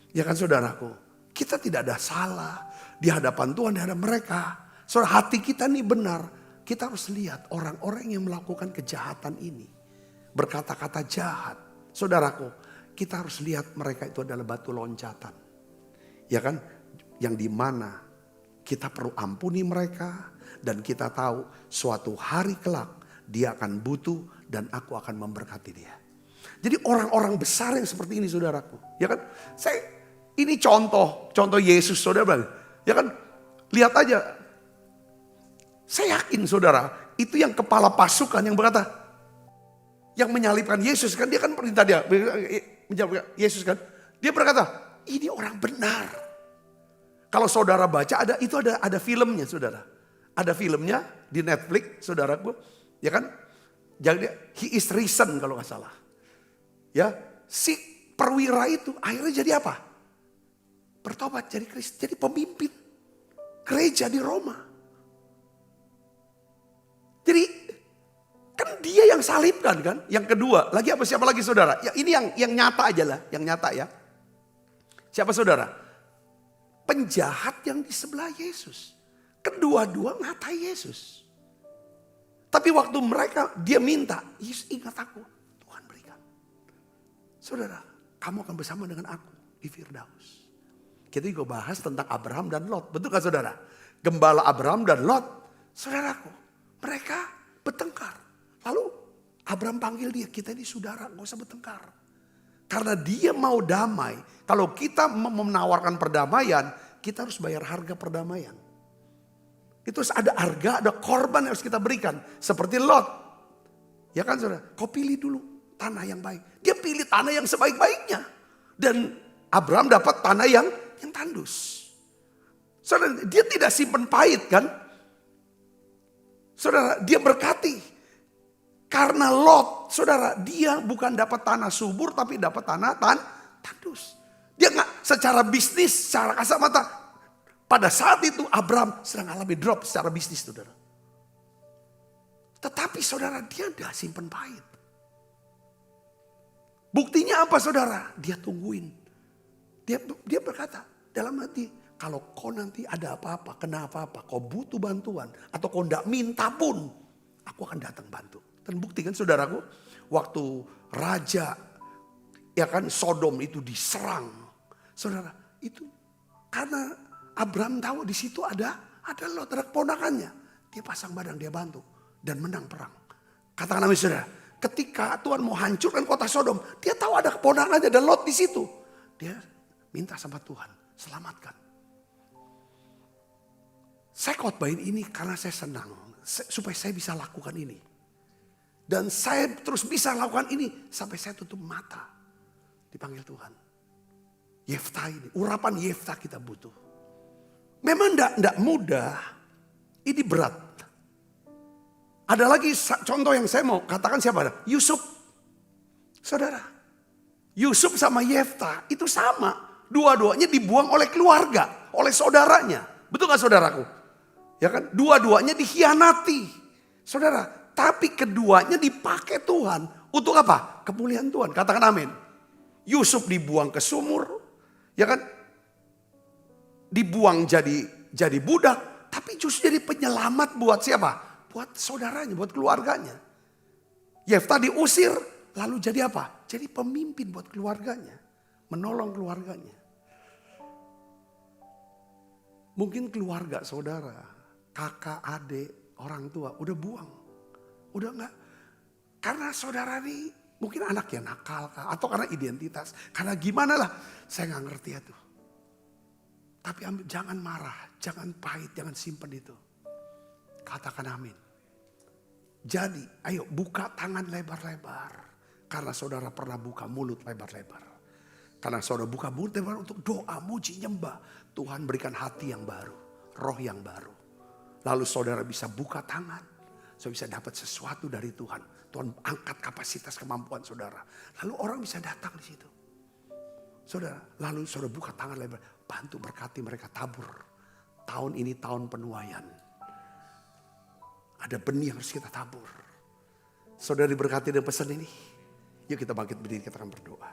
ya kan saudaraku, kita tidak ada salah di hadapan Tuhan, di hadapan mereka. Saudara, hati kita nih benar, kita harus lihat orang-orang yang melakukan kejahatan ini, berkata-kata jahat. Saudaraku, kita harus lihat mereka itu adalah batu loncatan. Ya kan? Yang dimana kita perlu ampuni mereka. Dan kita tahu suatu hari kelak dia akan butuh dan aku akan memberkati dia. Jadi orang-orang besar yang seperti ini saudaraku. Ya kan? Ini contoh Yesus saudara. Ya kan? Lihat aja. Saya yakin saudara, itu yang kepala pasukan yang berkata, yang menyalibkan Yesus kan, dia kan perintah dia. Menjawab Yesus kan, dia berkata, ini orang benar. Kalau saudara baca ada filmnya saudara, ada filmnya di Netflix saudaraku, ya kan? Jadi he is risen kalau nggak salah, ya si perwira itu akhirnya jadi apa? Bertobat jadi Kristen, jadi pemimpin gereja di Roma. Jadi kan dia yang salibkan kan. Yang kedua, lagi apa siapa lagi saudara? Ya ini yang nyata aja lah, yang nyata ya. Siapa saudara? Penjahat yang di sebelah Yesus. Kedua-dua ngatai Yesus. Tapi waktu dia minta, Yesus ingat aku, Tuhan berikan. Saudara, kamu akan bersama dengan aku di Firdaus. Kita juga bahas tentang Abraham dan Lot. Betul kan saudara? Gembala Abraham dan Lot, saudaraku, mereka bertengkar. Lalu Abraham panggil dia, kita ini saudara, gak usah bertengkar. Karena dia mau damai. Kalau kita menawarkan perdamaian, kita harus bayar harga perdamaian. Itu ada harga, ada korban yang harus kita berikan. Seperti Lot. Ya kan saudara, kau pilih dulu tanah yang baik. Dia pilih tanah yang sebaik-baiknya. Dan Abraham dapat tanah yang tandus. Saudara, dia tidak simpen pahit kan. Saudara, dia berkati. Karena Lot, saudara, dia bukan dapat tanah subur tapi dapat tanah tandus. Dia nggak secara bisnis, secara kasat mata. Pada saat itu Abraham sedang alami drop secara bisnis, saudara. Tetapi saudara, dia udah simpen pahit. Buktinya apa saudara? Dia tungguin. Dia berkata dalam hati, kalau kau nanti ada apa-apa, kena apa-apa, kau butuh bantuan, atau kau tidak minta pun, aku akan datang bantu. Dan bukti kan saudaraku, waktu raja ya kan Sodom itu diserang. Saudara, itu karena Abraham tahu di situ ada Lot, ada keponakannya. Dia pasang badan, dia bantu dan menang perang. Katakan amin saudara. Ketika Tuhan mau hancurkan kota Sodom, dia tahu ada keponakannya dan Lot di situ. Dia minta sama Tuhan, selamatkan. Saya khotbahin ini karena saya senang, supaya saya bisa lakukan ini. Dan saya terus bisa lakukan ini sampai saya tutup mata. Dipanggil Tuhan. Yefta ini, urapan Yefta kita butuh. Memang tidak mudah, ini berat. Ada lagi contoh yang saya mau katakan siapa? Yusuf. Saudara, Yusuf sama Yefta itu sama. Dua-duanya dibuang oleh keluarga, oleh saudaranya. Betul gak saudaraku? Ya kan? Dua-duanya dikhianati. Saudara, tapi keduanya dipakai Tuhan. Untuk apa? Kemuliaan Tuhan. Katakan amin. Yusuf dibuang ke sumur. Ya kan? Dibuang jadi budak. Tapi justru jadi penyelamat buat siapa? Buat saudaranya, buat keluarganya. Yefta diusir. Lalu jadi apa? Jadi pemimpin buat keluarganya. Menolong keluarganya. Mungkin keluarga saudara, kakak, adik, orang tua udah buang. Udah enggak. Karena saudara ini mungkin anak yang nakal atau karena identitas. Karena gimana lah, saya nggak ngerti itu. Tapi jangan marah, jangan pahit, jangan simpen itu. Katakan amin. Jadi ayo buka tangan lebar-lebar. Karena saudara pernah buka mulut lebar-lebar. Karena saudara buka mulut lebar untuk doa, muji, nyembah. Tuhan berikan hati yang baru, roh yang baru. Lalu saudara bisa buka tangan. Saudara bisa dapat sesuatu dari Tuhan. Tuhan angkat kapasitas kemampuan saudara. Lalu orang bisa datang di situ. Saudara, lalu saudara buka tangan lebar. Bantu berkati mereka tabur. Tahun ini tahun penuaian. Ada benih yang harus kita tabur. Saudara diberkati dengan pesan ini. Yuk kita bangkit berdiri, kita akan berdoa.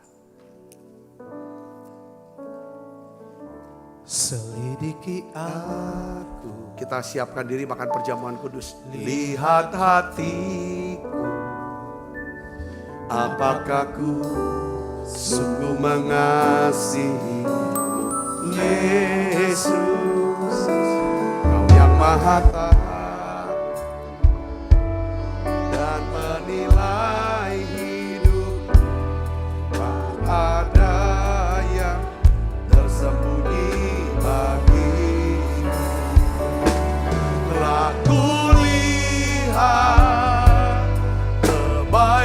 Selidiki aku. Kita siapkan diri makan perjamuan kudus. Lihat hatiku. Apakah ku sungguh mengasihi Yesus, Kau yang maha taat dan menilai hidup. Tak ada yang tersembunyi bagimu. Telah kulihat kebaikan-Mu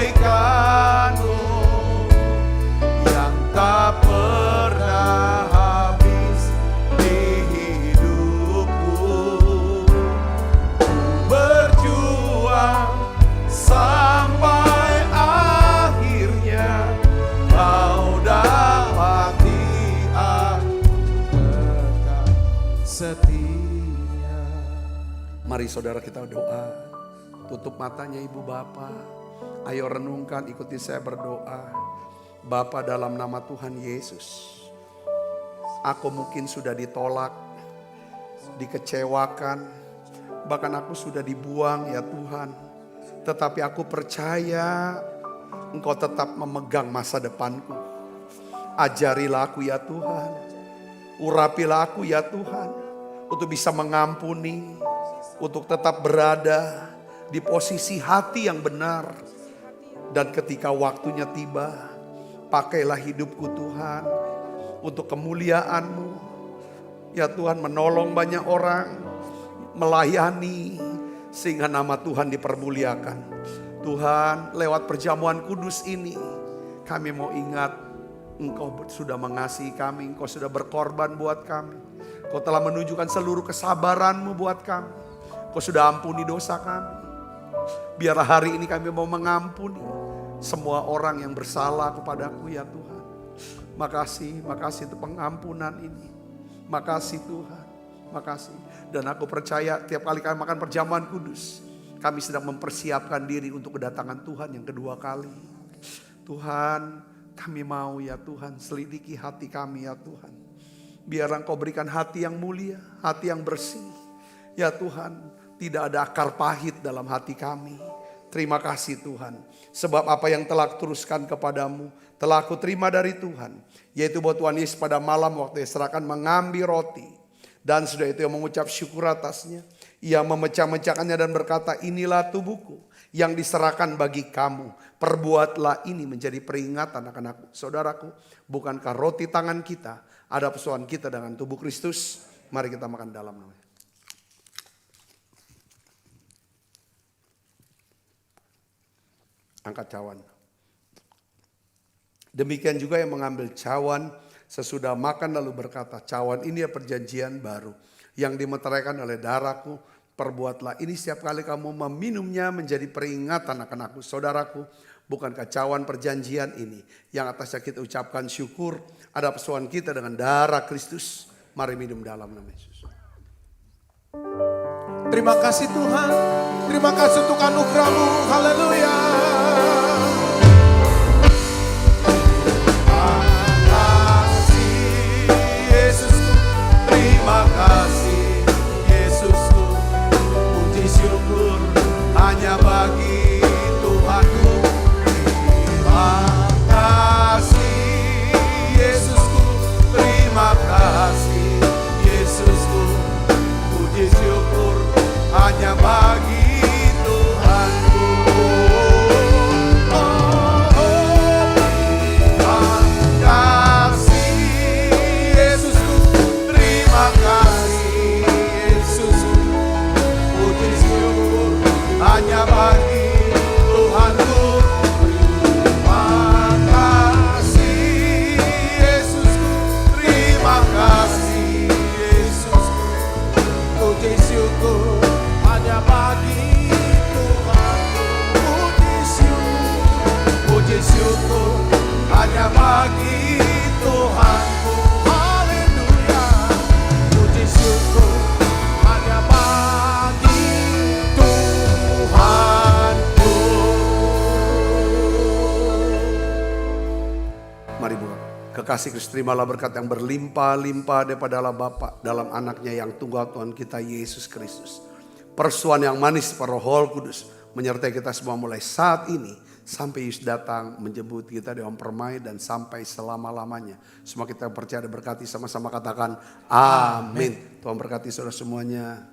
yang tak pernah habis di hidupku. Berjuang sampai akhirnya Kau dapati aku tetap setia. Mari saudara kita doa. Tutup matanya ibu bapak. Ayo renungkan, ikuti saya berdoa. Bapa, dalam nama Tuhan Yesus, aku mungkin sudah ditolak, dikecewakan, bahkan aku sudah dibuang ya Tuhan. Tetapi aku percaya Engkau tetap memegang masa depanku. Ajarilah aku ya Tuhan, urapilah aku ya Tuhan, untuk bisa mengampuni, untuk tetap berada di posisi hati yang benar. Dan ketika waktunya tiba, pakailah hidupku Tuhan untuk kemuliaan-Mu. Ya Tuhan, menolong banyak orang, melayani sehingga nama Tuhan dipermuliakan. Tuhan, lewat perjamuan kudus ini kami mau ingat Engkau sudah mengasihi kami, Engkau sudah berkorban buat kami. Engkau telah menunjukkan seluruh kesabaran-Mu buat kami. Engkau sudah ampuni dosa kami. Biarlah hari ini kami mau mengampuni semua orang yang bersalah kepadaku ya Tuhan. Makasih untuk pengampunan ini. Makasih Tuhan, makasih. Dan aku percaya tiap kali kami makan perjamuan kudus, kami sedang mempersiapkan diri untuk kedatangan Tuhan yang kedua kali. Tuhan, kami mau ya Tuhan selidiki hati kami ya Tuhan. Biar Engkau berikan hati yang mulia, hati yang bersih. Ya Tuhan, tidak ada akar pahit dalam hati kami. Terima kasih Tuhan. Sebab apa yang telah teruskan kepadamu telah aku terima dari Tuhan. Yaitu bahwa Tuhan Yesus pada malam waktu diserahkan mengambil roti. Dan sudah itu yang mengucap syukur atasnya. Ia memecah-mecahkannya dan berkata, inilah tubuhku yang diserahkan bagi kamu. Perbuatlah ini menjadi peringatan akan aku. Saudaraku, bukankah roti tangan kita ada persoalan kita dengan tubuh Kristus? Mari kita makan dalam namanya. Angkat cawan. Demikian juga yang mengambil cawan sesudah makan lalu berkata, cawan ini ya perjanjian baru yang dimeteraikan oleh darahku. Perbuatlah ini setiap kali kamu meminumnya menjadi peringatan akan aku. Saudaraku, bukankah cawan perjanjian ini yang atasnya kita ucapkan syukur ada persoalan kita dengan darah Kristus. Mari minum dalam nama Yesus. Terima kasih Tuhan. Terima kasih untuk anugerah-Mu. Haleluya. Terima kasih Yesusku, puji syukur hanya bagi Tuhanku. Terima kasih Yesusku, terima kasih Yesusku, puji syukur hanya bagi Tuhanku. Hanya bagi Tuhanku. Terima kasih Yesusku, terima kasih Yesusku, puji syukur hanya bagi Tuhanku. Puji syukur hanya bagi Tuhanku. Haleluya, puji syukur hanya bagi Tuhanku. Mari buka. Kekasih Kristus, terimalah berkat yang berlimpah-limpah daripada Allah Bapa dalam anaknya yang tunggal Tuhan kita Yesus Kristus. Persuan yang manis para Roh Kudus menyertai kita semua mulai saat ini sampai Yesus datang menjemput kita di dalam permai dan sampai selama-lamanya. Semua kita percaya dan berkati sama-sama katakan amin. Tuhan berkati saudara semuanya.